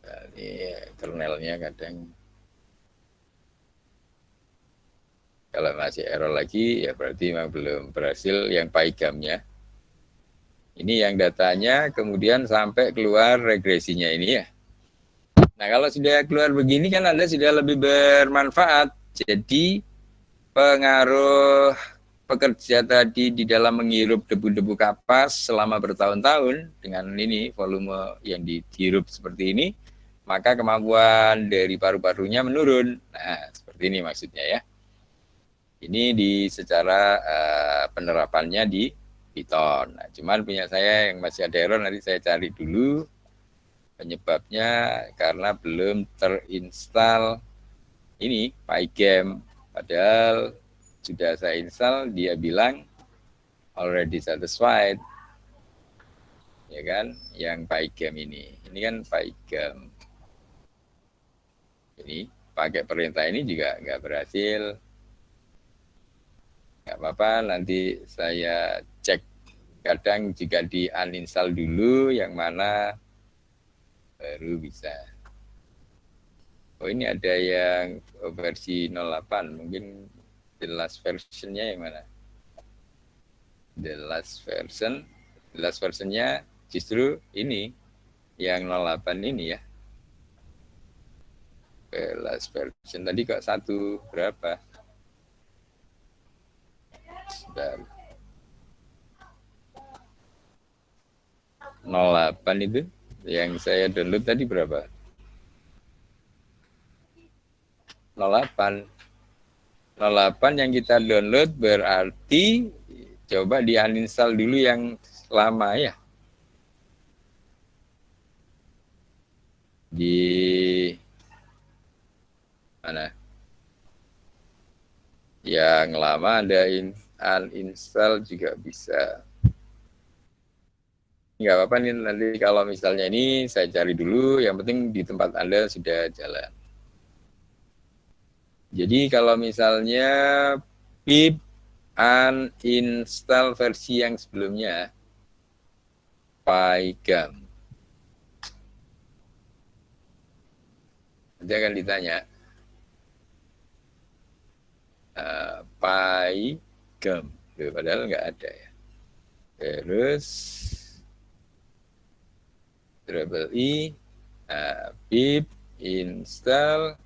Nah, ini kernelnya kadang kalau masih error lagi, ya berarti memang belum berhasil yang PyCam-nya. Ini yang datanya, kemudian sampai keluar regresinya ini ya. Nah, kalau sudah keluar begini kan Anda sudah lebih bermanfaat. Jadi, pengaruh pekerja tadi di dalam menghirup debu-debu kapas selama bertahun-tahun dengan ini, volume yang dihirup seperti ini, maka kemampuan dari paru-parunya menurun. Nah, seperti ini maksudnya ya. Ini di secara penerapannya di Python. Nah, cuman punya saya yang masih ada error, nanti saya cari dulu penyebabnya karena belum terinstall ini PyCam. Padahal sudah saya install, dia bilang already satisfied. Ya kan, yang PyCam ini. Ini kan PyCam. Ini pakai perintah ini juga nggak berhasil. Nggak apa-apa, nanti saya cek. Kadang juga di uninstall dulu, yang mana baru bisa. Oh ini ada yang versi 08, mungkin the last versionnya yang mana? The last versionnya justru ini, yang 08 ini ya. The last version, tadi kok satu berapa? Sudah 08 itu yang saya download tadi berapa? 08 yang kita download berarti coba di uninstall dulu yang lama ya. Di mana? Yang lama ada uninstall juga bisa. Nggak apa-apa nih, nanti kalau misalnya ini saya cari dulu, yang penting di tempat Anda sudah jalan. Jadi kalau misalnya pip uninstall versi yang sebelumnya, Pygam. Nanti akan ditanya, Pygam, padahal nggak ada ya. Terus double I, pip install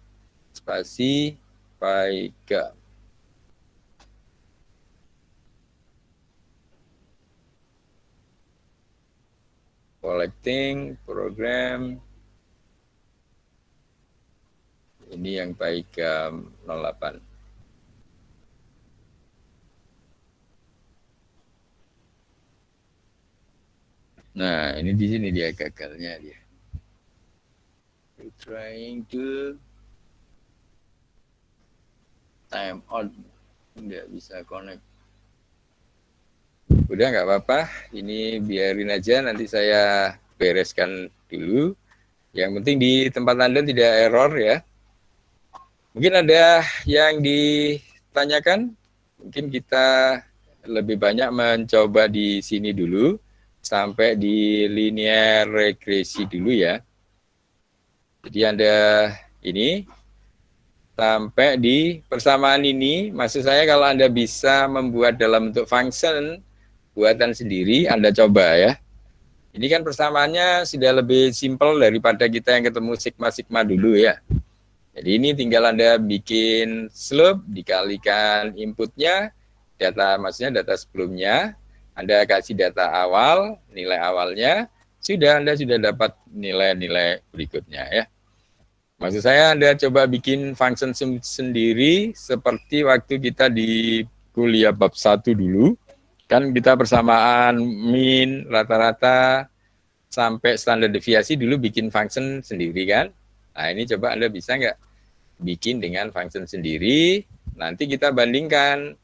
spasi Pygam. Collecting program. Ini yang Pygam 08. Nah, ini di sini dia gagalnya dia. Trying to time out, nggak bisa connect. Udah nggak apa-apa, ini biarin aja, nanti saya bereskan dulu. Yang penting di tempat Anda tidak error ya. Mungkin ada yang ditanyakan, mungkin kita lebih banyak mencoba di sini dulu, sampai di linear regresi dulu ya. Jadi Anda ini, sampai di persamaan ini, maksud saya kalau Anda bisa membuat dalam bentuk function, buatan sendiri, Anda coba ya. Ini kan persamaannya sudah lebih simpel daripada kita yang ketemu sigma-sigma dulu ya. Jadi ini tinggal Anda bikin slope, dikalikan inputnya, data maksudnya data sebelumnya, Anda kasih data awal, nilai awalnya, Anda sudah dapat nilai-nilai berikutnya ya. Maksud saya Anda coba bikin function sendiri seperti waktu kita di kuliah bab 1 dulu. Kan kita persamaan min, rata-rata, sampai standar deviasi dulu bikin function sendiri kan. Nah ini coba Anda bisa nggak bikin dengan function sendiri, nanti kita bandingkan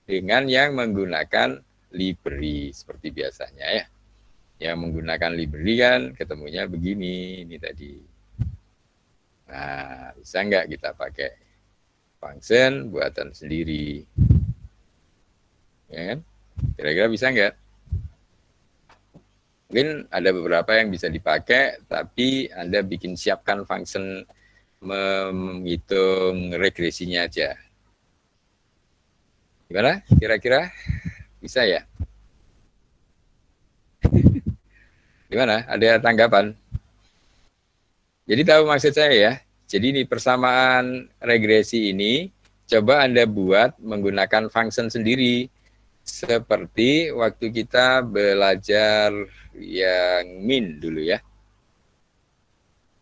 dengan yang menggunakan library seperti biasanya ya. Yang menggunakan library kan ketemunya begini, ini tadi. Nah bisa nggak kita pakai function buatan sendiri? Ya kan? Kira-kira bisa nggak? Mungkin ada beberapa yang bisa dipakai, tapi Anda bikin siapkan function menghitung regresinya aja. Gimana? Kira-kira bisa ya? Gimana? Ada tanggapan? Jadi tahu maksud saya ya? Jadi di persamaan regresi ini, coba Anda buat menggunakan function sendiri. Seperti waktu kita belajar yang min dulu ya.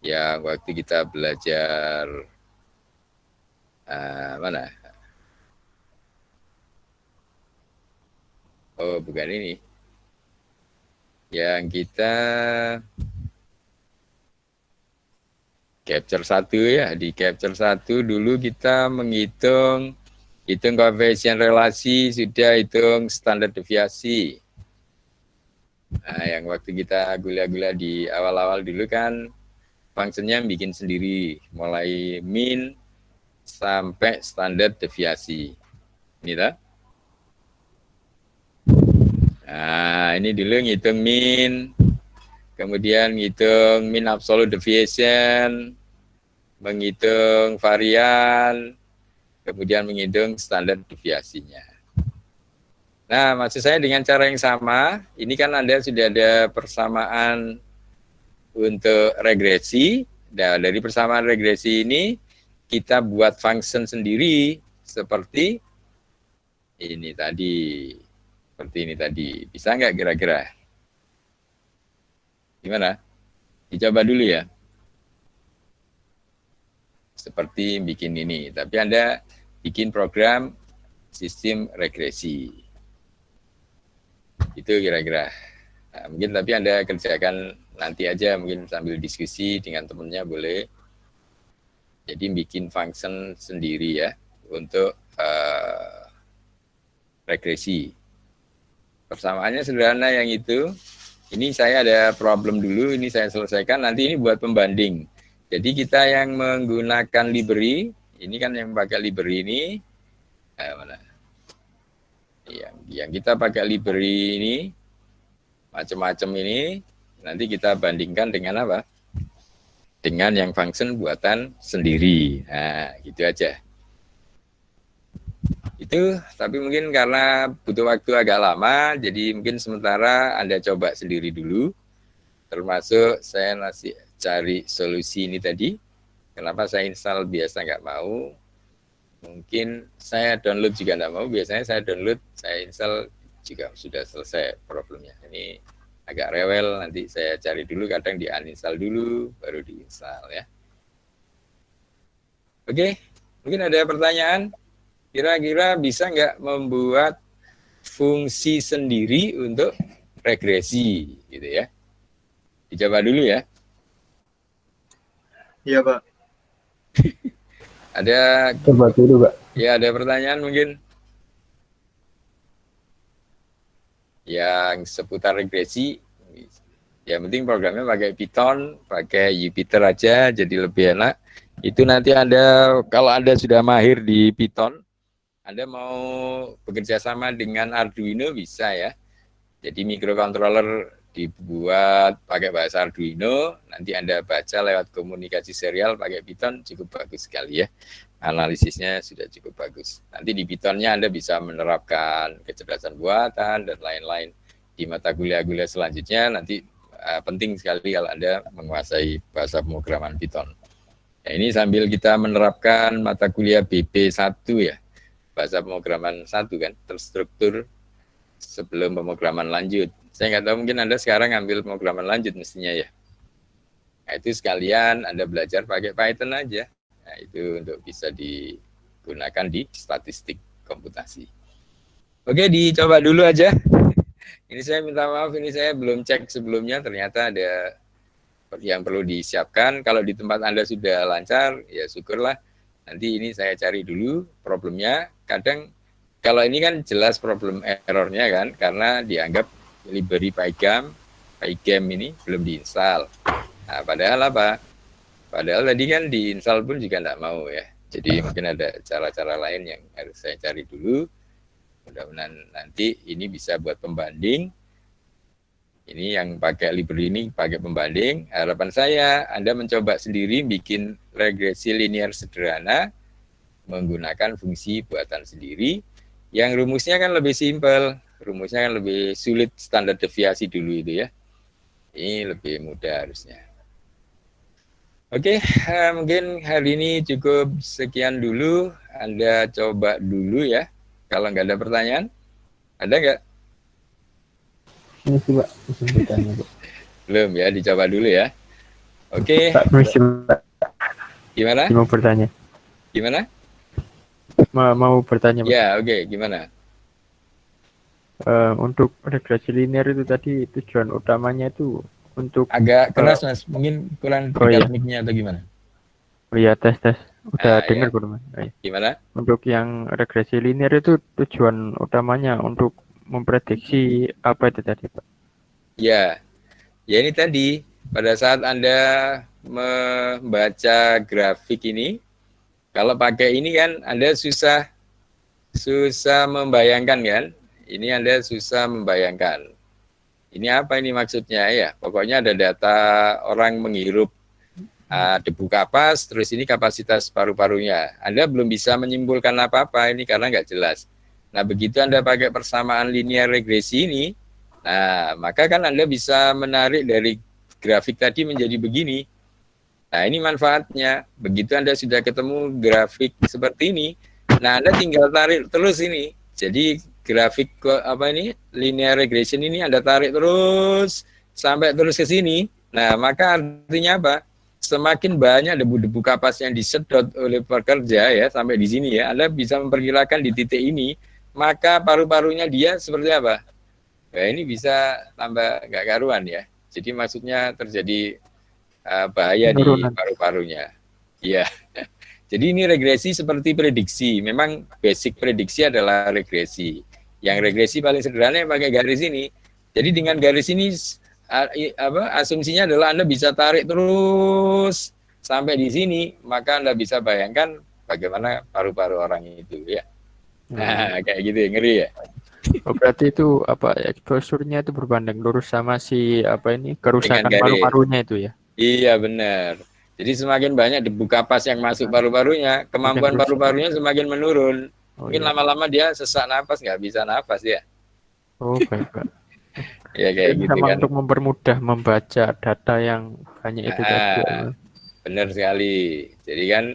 Yang waktu kita belajar mana? Oh, bukan ini. Yang kita capture 1 ya. Di capture 1 dulu kita hitung koefisien relasi, sudah hitung standar deviasi. Nah, yang waktu kita gula-gula di awal-awal dulu kan, fungsinya bikin sendiri, mulai min sampai standar deviasi. Ini tak? Nah, ini dulu ngitung min, kemudian ngitung min absolute deviation, menghitung varian, kemudian menghitung standar deviasinya. Nah, maksud saya dengan cara yang sama, ini kan Anda sudah ada persamaan untuk regresi. Nah, dari persamaan regresi ini, kita buat function sendiri seperti ini tadi. Seperti ini tadi. Bisa nggak kira-kira? Gimana? Dicoba dulu ya. Seperti bikin ini, tapi Anda bikin program sistem regresi. Itu kira-kira. Nah, mungkin tapi Anda kerjakan nanti aja, mungkin sambil diskusi dengan temennya boleh. Jadi bikin function sendiri ya untuk regresi. Persamaannya sederhana yang itu. Ini saya ada problem dulu, ini saya selesaikan, nanti ini buat pembanding. Jadi kita yang menggunakan library, ini kan yang pakai library ini, mana? Yang kita pakai library ini, macam-macam ini, nanti kita bandingkan dengan apa? Dengan yang function buatan sendiri. Nah, gitu aja. Itu, tapi mungkin karena butuh waktu agak lama, jadi mungkin sementara Anda coba sendiri dulu. Termasuk saya masih cari solusi ini tadi. Kenapa saya install biasa nggak mau? Mungkin saya download juga nggak mau. Biasanya saya download, saya install juga sudah selesai problemnya. Ini agak rewel, nanti saya cari dulu, kadang di uninstall dulu, baru diinstal ya. Oke, mungkin ada pertanyaan? Kira-kira bisa nggak membuat fungsi sendiri untuk regresi, gitu ya? Dicoba dulu ya. Iya, Pak. Ada Coba dulu, Pak. ya ada pertanyaan mungkin yang seputar regresi. Yang penting programnya pakai Python, pakai Jupyter aja, jadi lebih enak. Itu nanti kalau Anda sudah mahir di Python, Anda mau bekerja sama dengan Arduino bisa ya. Jadi microcontroller dibuat pakai bahasa Arduino, nanti Anda baca lewat komunikasi serial pakai Python, cukup bagus sekali ya. Analisisnya sudah cukup bagus. Nanti di Pythonnya Anda bisa menerapkan kecerdasan buatan dan lain-lain. Di mata kuliah-kuliah selanjutnya nanti penting sekali kalau Anda menguasai bahasa pemrograman Python. Nah, ini sambil kita menerapkan mata kuliah BP1 ya, bahasa pemrograman 1 kan, terstruktur sebelum pemrograman lanjut. Saya nggak tahu, mungkin Anda sekarang ambil pemrograman lanjut mestinya ya. Nah, itu sekalian Anda belajar pakai Python aja. Nah, itu untuk bisa digunakan di statistik komputasi. Oke, dicoba dulu aja. Ini saya minta maaf, ini saya belum cek sebelumnya, ternyata ada yang perlu disiapkan. Kalau di tempat Anda sudah lancar, ya syukurlah. Nanti ini saya cari dulu problemnya. Kadang kalau ini kan jelas problem errornya kan, karena dianggap library Pygam ini belum diinstal. Nah, padahal apa? Padahal tadi kan diinstal pun juga nggak mau ya. Jadi mungkin ada cara-cara lain yang harus saya cari dulu. Mudah-mudahan nanti ini bisa buat pembanding. Ini yang pakai library ini pakai pembanding. Harapan saya Anda mencoba sendiri bikin regresi linear sederhana menggunakan fungsi buatan sendiri. Yang rumusnya kan lebih simpel, rumusnya kan lebih sulit, standar deviasi dulu itu ya. Ini lebih mudah harusnya. Oke, mungkin hari ini cukup sekian dulu. Anda coba dulu ya. Kalau nggak ada pertanyaan, ada nggak? Ini sih, Pak. Bisa bertanya, Pak. Belum ya, dicoba dulu ya. Oke. Pak, permisi, Pak. Gimana? Mau bertanya. Gimana? Mau bertanya, Pak. Ya, oke. Gimana? Untuk regresi linear itu tadi tujuan utamanya itu untuk Agak keras, Mas. Mungkin kurang dekat mic-nya atau gimana? Oh iya, tes. Udah dengar ya. kok, Mas. Oh, iya. Gimana? Untuk yang regresi linear itu tujuan utamanya untuk memprediksi apa itu tadi, Pak? Ya ini tadi pada saat Anda membaca grafik ini, kalau pakai ini kan Anda susah membayangkan kan? Ini Anda susah membayangkan. Ini apa ini maksudnya ya? Pokoknya ada data orang menghirup debu kapas, terus ini kapasitas paru-parunya. Anda belum bisa menyimpulkan apa-apa ini karena nggak jelas. Nah, begitu Anda pakai persamaan linear regresi ini, nah, maka kan Anda bisa menarik dari grafik tadi menjadi begini. Nah, ini manfaatnya. Begitu Anda sudah ketemu grafik seperti ini, nah Anda tinggal tarik terus ini. Jadi grafik linear regression ini Anda tarik terus sampai terus ke sini. Nah, maka artinya apa? Semakin banyak debu-debu kapas yang disedot oleh pekerja ya sampai di sini ya, Anda bisa memperkirakan di titik ini, maka paru-parunya dia seperti apa? Nah, ini bisa tambah nggak karuan ya. Jadi maksudnya terjadi bahaya di paru-parunya. Iya. Jadi ini regresi seperti prediksi. Memang basic prediksi adalah regresi. Yang regresi paling sederhana yang pakai garis ini. Jadi dengan garis ini asumsinya adalah Anda bisa tarik terus sampai di sini, maka Anda bisa bayangkan bagaimana paru-paru orang itu ya. Nah, kayak gitu ya, ngeri ya. Oh, berarti itu apa exposure-nya itu berbanding lurus sama si apa ini dengan kerusakan garis. paru-parunya itu ya. Iya benar. Jadi semakin banyak debu kapas yang masuk paru-parunya, kemampuan rusak. paru-parunya semakin menurun. Oh Mungkin iya. lama-lama dia sesak napas, nggak bisa napas ya. Oh baik Pak. Ya kayak Itu gitu sama kan. untuk mempermudah membaca data yang banyak itu tadi. Ah, benar sekali. Jadi kan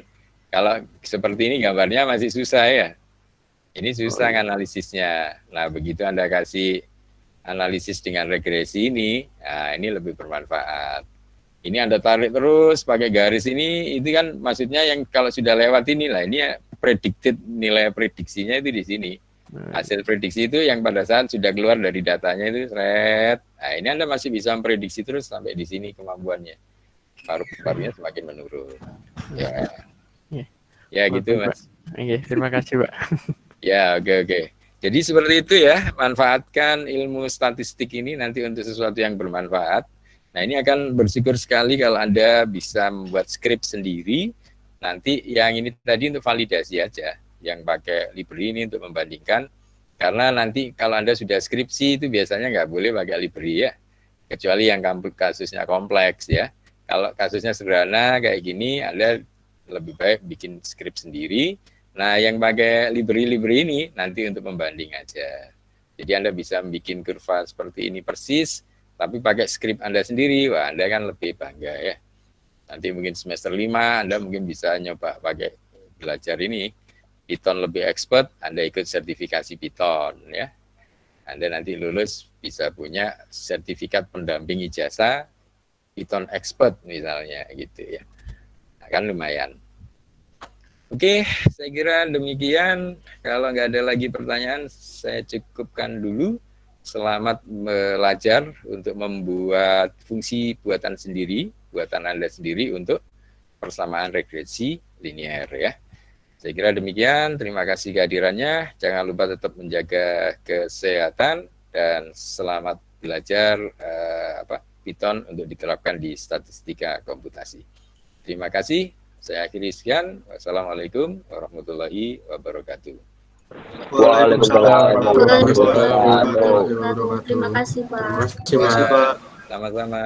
kalau seperti ini gambarnya masih susah ya. Ini susah analisisnya. Nah begitu Anda kasih analisis dengan regresi ini, nah ini lebih bermanfaat. Ini Anda tarik terus pakai garis ini, itu kan maksudnya yang kalau sudah lewat ini lah, ini ya predicted, nilai prediksinya itu di sini. Hasil prediksi itu yang pada saat sudah keluar dari datanya itu seret. Nah ini Anda masih bisa memprediksi terus sampai di sini kemampuannya. Paru-parunya semakin menurun. Ya, ya gitu Mas. Oke, terima kasih Pak. Ya, oke. Jadi seperti itu ya, manfaatkan ilmu statistik ini nanti untuk sesuatu yang bermanfaat. Nah ini akan bersyukur sekali kalau Anda bisa membuat skrip sendiri. Nanti yang ini tadi untuk validasi aja, yang pakai library ini untuk membandingkan. Karena nanti kalau Anda sudah skripsi itu biasanya nggak boleh pakai library ya, kecuali yang kasusnya kompleks ya. Kalau kasusnya sederhana kayak gini, Anda lebih baik bikin skrip sendiri. Nah, yang pakai library ini nanti untuk membanding aja. Jadi Anda bisa bikin kurva seperti ini persis, tapi pakai skrip Anda sendiri. Wah, Anda kan lebih bangga ya. Nanti mungkin semester 5, Anda mungkin bisa nyoba pakai belajar ini. Python lebih expert, Anda ikut sertifikasi Python ya. Anda nanti lulus bisa punya sertifikat pendamping ijazah Python expert misalnya gitu ya. Nah, kan lumayan. Oke, saya kira demikian. Kalau nggak ada lagi pertanyaan, saya cukupkan dulu. Selamat belajar untuk membuat fungsi buatan sendiri, buatan Anda sendiri untuk persamaan regresi linear ya. Saya kira demikian. Terima kasih kehadirannya. Jangan lupa tetap menjaga kesehatan dan selamat belajar Python untuk diterapkan di statistika komputasi. Terima kasih. Saya akhiri sekian. Wassalamualaikum warahmatullahi wabarakatuh. Waalaikumsalam warahmatullahi Waalaikumsalam wabarakatuh. warahmatullahi wabarakatuh. Terima kasih Pak. Terima kasih Pak. Sama-sama.